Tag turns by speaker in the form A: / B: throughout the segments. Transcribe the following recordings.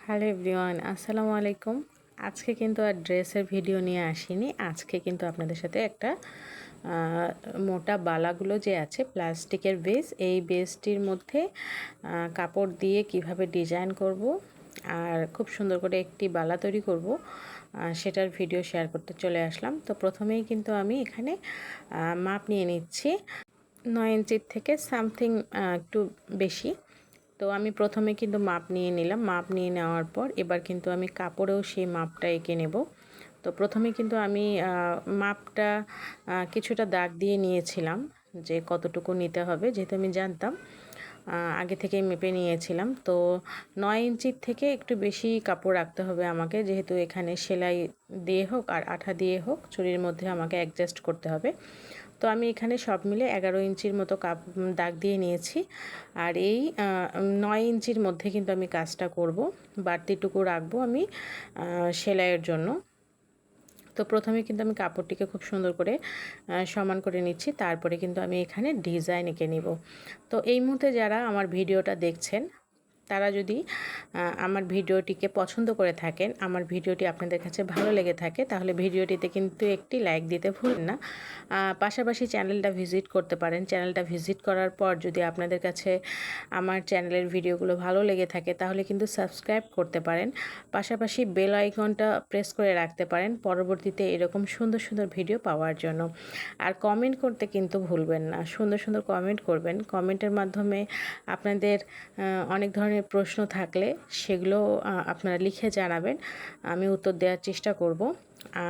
A: Hello everyone, আসসালামু আলাইকুম। আজকে কিন্তু আর ড্রেসের ভিডিও নিয়ে আসিনি। আজকে কিন্তু আপনাদের সাথে একটা মোটা বালাগুলো যে আছে প্লাস্টিকের বেস, এই বেসটির মধ্যে কাপড় দিয়ে কিভাবে ডিজাইন করব আর খুব সুন্দর করে একটি বালা তৈরি করব, সেটার ভিডিও শেয়ার করতে চলে আসলাম। তো প্রথমেই কিন্তু আমি এখানে মাপ নিয়ে নিচ্ছি 9 ইঞ্চির থেকে সামথিং একটু বেশি। তো আমি প্রথমে কিন্তু মাপ নিয়ে নিলাম। মাপ নিয়ে নেওয়ার পর এবার কিন্তু আমি কাপড়েও সেই মাপটা এঁকে নেব। তো প্রথমে কিন্তু আমি মাপটা কিছুটা দাগ দিয়ে নিয়েছিলাম যে কতটুকু নিতে হবে, যেহেতু আমি জানতাম, আগে থেকেই মেপে নিয়েছিলাম। তো 9 ইঞ্চির থেকে একটু বেশি কাপড় রাখতে হবে আমাকে, যেহেতু এখানে সেলাই দিয়ে হোক আর আঠা দিয়ে হোক চুড়ির মধ্যে আমাকে অ্যাডজাস্ট করতে হবে। তো আমি এখানে সব মিলে 11 ইঞ্চির মতো দাগ দিয়ে নিয়েছি। আর এই 9 ইঞ্চির মধ্যে কিন্তু আমি কাজটা করব, বাড়তিটুকু রাখবো আমি সেলাইয়ের জন্য। তো প্রথমে কিন্তু আমি কাপড়টিকে খুব সুন্দর করে সমান করে নিচ্ছি, তারপরে কিন্তু আমি এখানে ডিজাইন এঁকে নিব। তো এই মুহূর্তে যারা আমার ভিডিওটা দেখছেন, তারা যদি আমার ভিডিওটিকে পছন্দ করে থাকেন, আমার ভিডিওটি আপনাদের কাছে ভালো লেগে থাকে, তাহলে ভিডিওটিতে কিন্তু একটি লাইক দিতে ভুলবেন না। পাশাপাশি চ্যানেলটা ভিজিট করতে পারেন। চ্যানেলটা ভিজিট করার পর যদি আপনাদের কাছে আমার চ্যানেলের ভিডিওগুলো ভালো লেগে থাকে, তাহলে কিন্তু সাবস্ক্রাইব করতে পারেন। পাশাপাশি বেল আইকনটা প্রেস করে রাখতে পারেন পরবর্তীতে এরকম সুন্দর সুন্দর ভিডিও পাওয়ার জন্য। আর কমেন্ট করতে কিন্তু ভুলবেন না, সুন্দর সুন্দর কমেন্ট করবেন। কমেন্টের মাধ্যমে আপনাদের অনেক ধরনের প্রশ্ন থাকলে সেগুলো আপনারা লিখে জানাবেন, আমি উত্তর দেওয়ার চেষ্টা করব।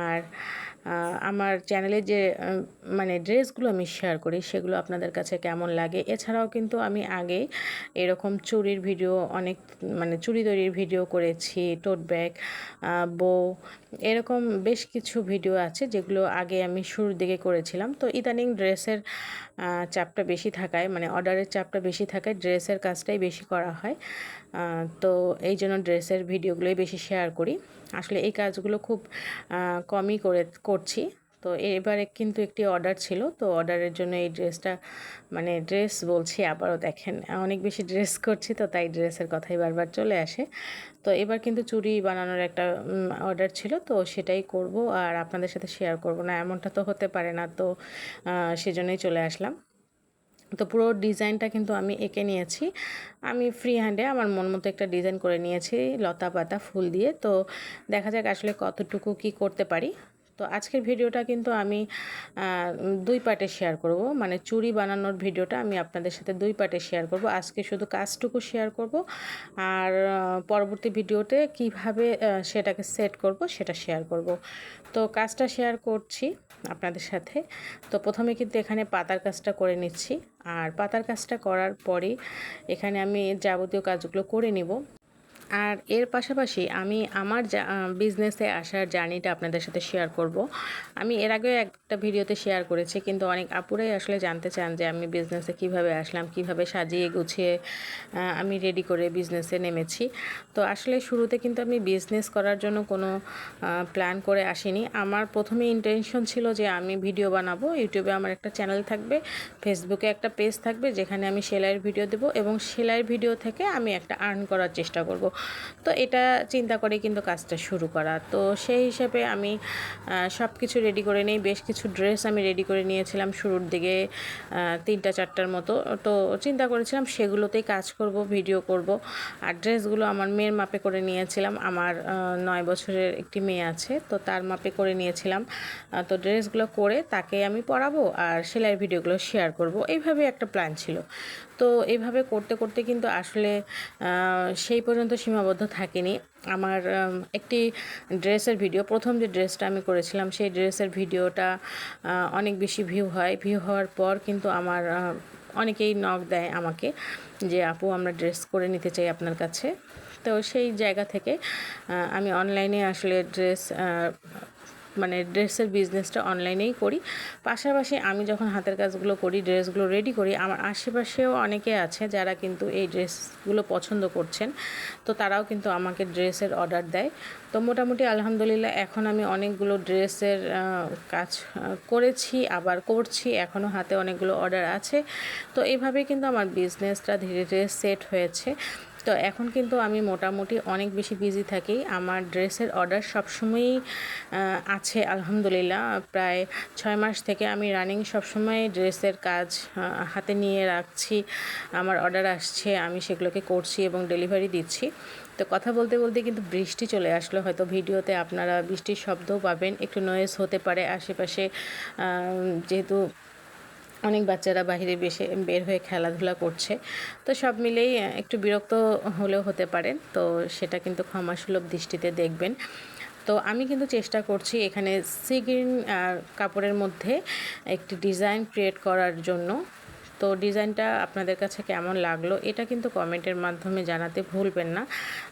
A: আর আমার চ্যানেলে যে মানে ড্রেসগুলো আমি শেয়ার করি সেগুলো আপনাদের কাছে কেমন লাগে। এছাড়াও কিন্তু আমি আগে এরকম চুড়ির ভিডিও অনেক, মানে চুড়ি তৈরির ভিডিও করেছি, টোট ব্যাগ, বো, এরকম বেশ কিছু ভিডিও আছে যেগুলো আগে আমি শুরুর দিকে করেছিলাম। তো ইদানিং ড্রেসের চাপটা বেশি থাকায়, মানে অর্ডারের চাপটা বেশি থাকায় ড্রেসের কাজটাই বেশি করা হয়। তো এই জন্য ড্রেসের ভিডিওগুলোই বেশি শেয়ার করি। আসলে এই কাজগুলো খুব কমই করছি। তো এবারে কিন্তু একটি অর্ডার ছিল, তো অর্ডারের জন্য এই ড্রেসটা, মানে ড্রেস বলছি আবারও, দেখেন অনেক বেশি ড্রেস করছি তো তাই ড্রেসের কথাই বারবার চলে আসে। তো এবার কিন্তু চুড়ি বানানোর একটা অর্ডার ছিল, তো সেটাই করব আর আপনাদের সাথে শেয়ার করব না এমনটা তো হতে পারে না। তো সেজন্যই চলে আসলাম। তো পুরো ডিজাইনটা কিন্তু আমি এঁকে নিয়েছি। আমি ফ্রি হ্যান্ডে আমার মন মতো একটা ডিজাইন করে নিয়েছি লতা পাতা ফুল দিয়ে। তো দেখা যাক আসলে কতটুকু কি করতে পারি। তো আজকের ভিডিওটা কিন্তু আমি দুই পার্টে শেয়ার করব, মানে চুড়ি বানানোর ভিডিওটা আমি আপনাদের সাথে দুই পার্টে শেয়ার করব। আজকে শুধু কাজটুকু শেয়ার করব, আর পরবর্তী ভিডিওতে কিভাবে সেটাকে সেট করব সেটা শেয়ার করব। তো কাজটা শেয়ার করছি আপনাদের সাথে। তো প্রথমে কিন্তু এখানে পাতার কাজটা করে নিচ্ছি, আর পাতার কাজটা করার পরে এখানে আমি যাবতীয় কাজগুলো করে নিব। আর এর পাশাপাশি আমি আমার বিজনেসে আসার জার্নিটা আপনাদের সাথে শেয়ার করব। আমি এর আগে একটা ভিডিওতে শেয়ার করেছি, কিন্তু অনেক আপুরাই আসলে জানতে চান যে আমি বিজনেসে কিভাবে আসলাম, কিভাবে সাজিয়ে গুছিয়ে আমি রেডি করে বিজনেসে নেমেছি। তো আসলে শুরুতে কিন্তু আমি বিজনেস করার জন্য কোনো প্ল্যান করে আসিনি। আমার প্রথমে ইন্টেনশন ছিল যে আমি ভিডিও বানাবো, ইউটিউবে আমার একটা চ্যানেল থাকবে, ফেসবুকে একটা পেজ থাকবে যেখানে আমি সেলাইয়ের ভিডিও দেব, এবং সেলাইয়ের ভিডিও থেকে আমি একটা আর্ন করার চেষ্টা করব। তো এটা চিন্তা করে কিন্তু কাজটা শুরু করা। তো সেই হিসেবে আমি সব কিছু রেডি করে নিই। বেশ কিছু ড্রেস আমি রেডি করে নিয়েছিলাম শুরুর দিকে, 3-4টার মতো। তো চিন্তা করেছিলাম সেগুলোতেই কাজ করব, ভিডিও করব। আর ড্রেসগুলো আমার মেয়ের মাপে করে নিয়েছিলাম। আমার 9 বছরের একটি মেয়ে আছে, তো তার মাপে করে নিয়েছিলাম। তো ড্রেসগুলো করে তাকে আমি পরাবো আর সেলাইয়ের ভিডিওগুলো শেয়ার করব, এইভাবে একটা প্ল্যান ছিল। তো এইভাবে করতে করতে কিন্তু আসলে সেই পর্যন্ত সীমাবদ্ধ থাকিনি। আমার একটি ড্রেসের ভিডিও, প্রথম যে ড্রেসটা আমি করেছিলাম সেই ড্রেসের ভিডিওটা অনেক বেশি ভিউ হয়। ভিউ হওয়ার পর কিন্তু আমার অনেকেই নক দেয় আমাকে যে আপু আমরা ড্রেস করে নিতে চাই আপনার কাছে। তো সেই জায়গা থেকে আমি অনলাইনে আসলে মানে ড্রেসের বিজনেসটা অনলাইনেই করি। পাশাপাশি আমি যখন হাতের কাজগুলো করি, ড্রেসগুলো রেডি করি, আমার আশেপাশেও অনেকে আছে যারা কিন্তু এই ড্রেসগুলো পছন্দ করছেন, তো তারাও কিন্তু আমাকে ড্রেসের অর্ডার দেয়। তো মোটামুটি আলহামদুলিল্লাহ এখন আমি অনেকগুলো ড্রেসের কাজ করেছি, আবার করছি, এখনও হাতে অনেকগুলো অর্ডার আছে। তো এইভাবেই কিন্তু আমার বিজনেসটা ধীরে ধীরে সেট হয়েছে। তো এখন কিন্তু আমি মোটামুটি অনেক বেশি বিজি থাকি। আমার ড্রেসের অর্ডার সবসময়ই আছে আলহামদুলিল্লাহ। প্রায় 6 মাস থেকে আমি রানিং সবসময় ড্রেসের কাজ হাতে নিয়ে রাখছি। আমার অর্ডার আসছে, আমি সেগুলোকে করছি এবং ডেলিভারি দিচ্ছি। তো কথা বলতে বলতে কিন্তু বৃষ্টি চলে আসলো। হয়তো ভিডিওতে আপনারা বৃষ্টির শব্দও পাবেন, একটু নয়েজ হতে পারে আশেপাশে, যেহেতু অনেক বাচ্চারা বাইরে বের হয়ে খেলাধুলা করছে। তো সব মিলেই একটু বিরক্ত হলেও হতে পারেন, তো সেটা কিন্তু ক্ষমাসুলভ দৃষ্টিতে দেখবেন। তো আমি কিন্তু চেষ্টা করছি এখানে সি গ্রিন কাপড়ের মধ্যে একটি ডিজাইন ক্রিয়েট করার জন্য। তো ডিজাইনটা আপনাদের কাছে কেমন লাগলো এটা কিন্তু কমেন্টের মাধ্যমে জানাতে ভুলবেন না।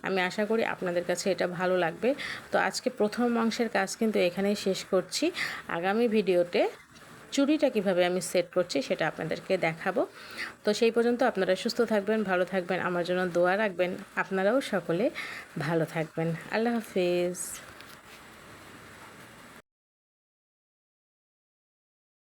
A: আমি আশা করি আপনাদের কাছে এটা ভালো লাগবে। তো আজকে প্রথম অংশের কাজ কিন্তু এখানেই শেষ করছি। আগামী ভিডিওতে চুড়িটা কিভাবে আমি সেট করছি সেটা আপনাদেরকে দেখাবো। তো সেই পর্যন্ত আপনারা সুস্থ থাকবেন, ভালো থাকবেন, আমার জন্য দোয়া রাখবেন। আপনারাও সকলে ভালো থাকবেন। আল্লাহ হাফিজ।